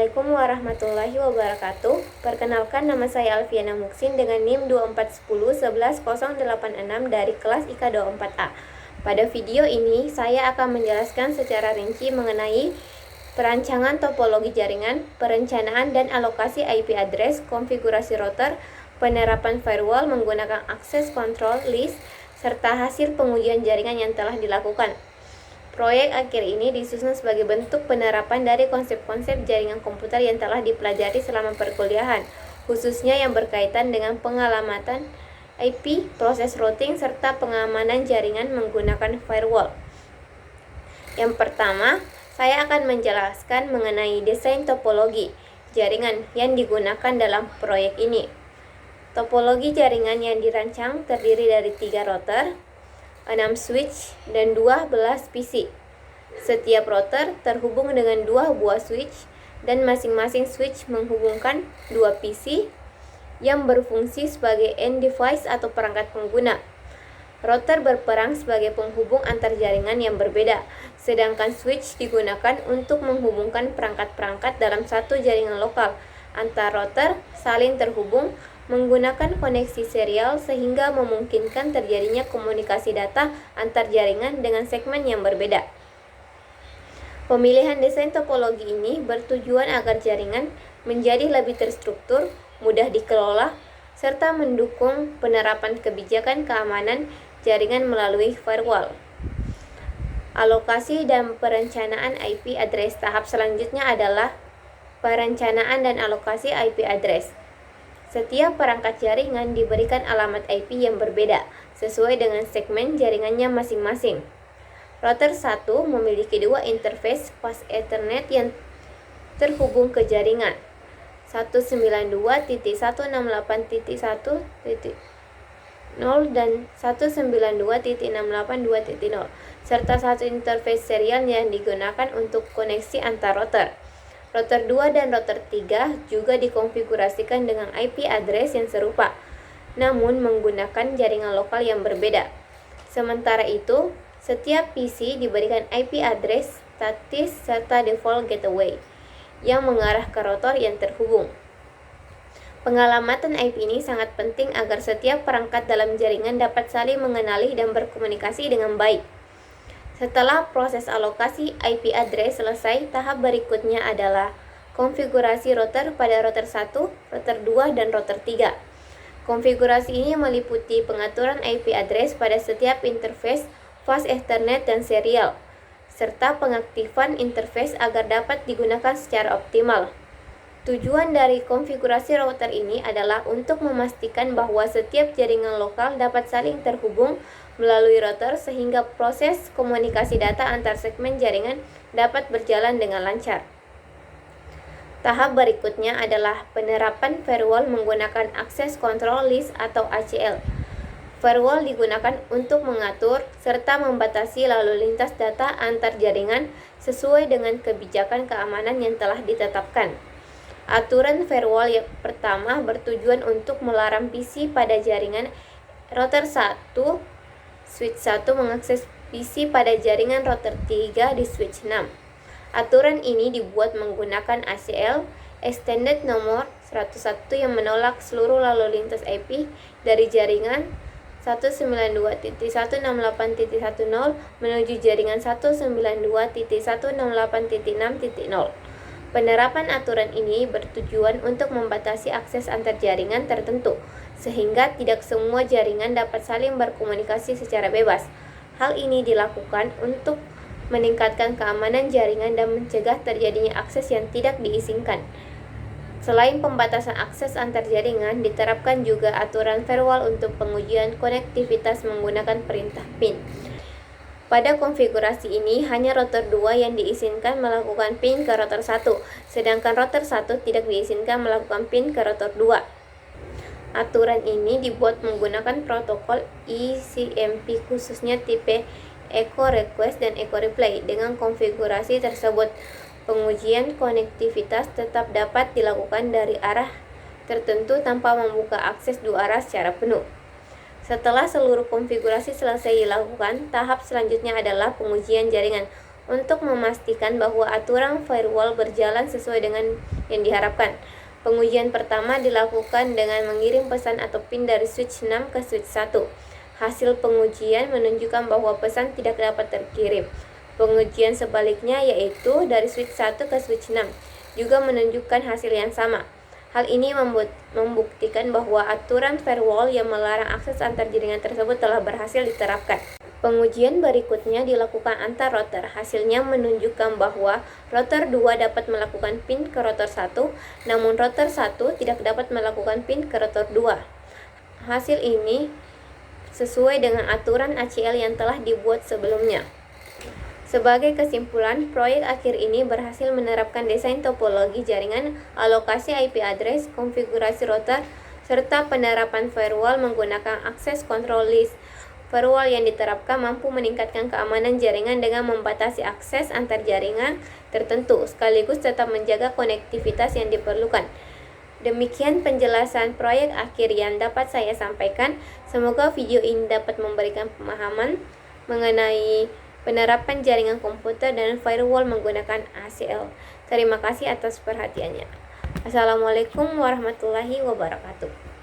Assalamualaikum warahmatullahi wabarakatuh. Perkenalkan, nama saya Alfiana Muksin dengan NIM 2410 11086 dari kelas IK 24A. Pada video ini, saya akan menjelaskan secara rinci mengenai perancangan topologi jaringan, perencanaan dan alokasi IP address, konfigurasi router, penerapan firewall menggunakan access control list, serta hasil pengujian jaringan yang telah dilakukan. Proyek akhir ini disusun sebagai bentuk penerapan dari konsep-konsep jaringan komputer yang telah dipelajari selama perkuliahan, khususnya yang berkaitan dengan pengalamatan IP, proses routing, serta pengamanan jaringan menggunakan firewall. Yang pertama, saya akan menjelaskan mengenai desain topologi jaringan yang digunakan dalam proyek ini. Topologi jaringan yang dirancang terdiri dari 3 router, 6 switch, dan 12 PC. Setiap router terhubung dengan 2 buah switch, dan masing-masing switch menghubungkan 2 PC yang berfungsi sebagai end device atau perangkat pengguna. Router berperan sebagai penghubung antar jaringan yang berbeda, sedangkan switch digunakan untuk menghubungkan perangkat-perangkat dalam satu jaringan lokal. Antar router saling terhubung menggunakan koneksi serial sehingga memungkinkan terjadinya komunikasi data antar jaringan dengan segmen yang berbeda. Pemilihan desain topologi ini bertujuan agar jaringan menjadi lebih terstruktur, mudah dikelola, serta mendukung penerapan kebijakan keamanan jaringan melalui firewall. Alokasi dan perencanaan IP address. Tahap selanjutnya adalah perencanaan dan alokasi IP address. Setiap perangkat jaringan diberikan alamat IP yang berbeda, sesuai dengan segmen jaringannya masing-masing. Router 1 memiliki 2 interface fast Ethernet yang terhubung ke jaringan 192.168.1.0 dan 192.682.0, serta satu interface serial yang digunakan untuk koneksi antar router. Router 2 dan router 3 juga dikonfigurasikan dengan IP address yang serupa, namun menggunakan jaringan lokal yang berbeda. Sementara itu, setiap PC diberikan IP address statis serta default gateway yang mengarah ke router yang terhubung. Pengalamatan IP ini sangat penting agar setiap perangkat dalam jaringan dapat saling mengenali dan berkomunikasi dengan baik. Setelah proses alokasi IP address selesai, tahap berikutnya adalah konfigurasi router pada router 1, router 2, dan router 3. Konfigurasi ini meliputi pengaturan IP address pada setiap interface fast Ethernet dan serial, serta pengaktifan interface agar dapat digunakan secara optimal. Tujuan dari konfigurasi router ini adalah untuk memastikan bahwa setiap jaringan lokal dapat saling terhubung melalui router sehingga proses komunikasi data antar segmen jaringan dapat berjalan dengan lancar. Tahap berikutnya adalah penerapan firewall menggunakan access control list atau ACL. Firewall digunakan untuk mengatur serta membatasi lalu lintas data antar jaringan sesuai dengan kebijakan keamanan yang telah ditetapkan. Aturan firewall yang pertama bertujuan untuk melarang PC pada jaringan router 1, switch 1 mengakses PC pada jaringan router 3 di switch 6. Aturan ini dibuat menggunakan ACL, extended nomor 101 yang menolak seluruh lalu lintas IP dari jaringan 192.168.10 menuju jaringan 192.168.6.0. Penerapan aturan ini bertujuan untuk membatasi akses antar jaringan tertentu, sehingga tidak semua jaringan dapat saling berkomunikasi secara bebas. Hal ini dilakukan untuk meningkatkan keamanan jaringan dan mencegah terjadinya akses yang tidak diizinkan. Selain pembatasan akses antar jaringan, diterapkan juga aturan firewall untuk pengujian konektivitas menggunakan perintah PIN. Pada konfigurasi ini, hanya router 2 yang diizinkan melakukan PIN ke router 1, sedangkan router 1 tidak diizinkan melakukan PIN ke router 2. Aturan ini dibuat menggunakan protokol eCMP, khususnya tipe Echo Request dan Echo Replay. Dengan konfigurasi tersebut, pengujian konektivitas tetap dapat dilakukan dari arah tertentu tanpa membuka akses dua arah secara penuh. Setelah seluruh konfigurasi selesai dilakukan, tahap selanjutnya adalah pengujian jaringan. untuk memastikan bahwa aturan firewall berjalan sesuai dengan yang diharapkan. Pengujian pertama dilakukan dengan mengirim pesan atau PIN dari switch 6 ke switch 1. Hasil pengujian menunjukkan bahwa pesan tidak dapat terkirim. Pengujian sebaliknya yaitu dari switch 1 ke switch 6 juga menunjukkan hasil yang sama. Hal ini membuktikan bahwa aturan firewall yang melarang akses antar jaringan tersebut telah berhasil diterapkan. Pengujian berikutnya dilakukan antar router. Hasilnya menunjukkan bahwa router 2 dapat melakukan PIN ke router 1, namun router 1 tidak dapat melakukan PIN ke router 2. Hasil ini sesuai dengan aturan ACL yang telah dibuat sebelumnya. Sebagai kesimpulan, proyek akhir ini berhasil menerapkan desain topologi jaringan, alokasi IP address, konfigurasi router, serta penerapan firewall menggunakan akses control list. Firewall yang diterapkan mampu meningkatkan keamanan jaringan dengan membatasi akses antar jaringan tertentu, sekaligus tetap menjaga konektivitas yang diperlukan. Demikian penjelasan proyek akhir yang dapat saya sampaikan. Semoga video ini dapat memberikan pemahaman mengenai penerapan jaringan komputer dan firewall menggunakan ACL. Terima kasih atas perhatiannya. Assalamualaikum warahmatullahi wabarakatuh.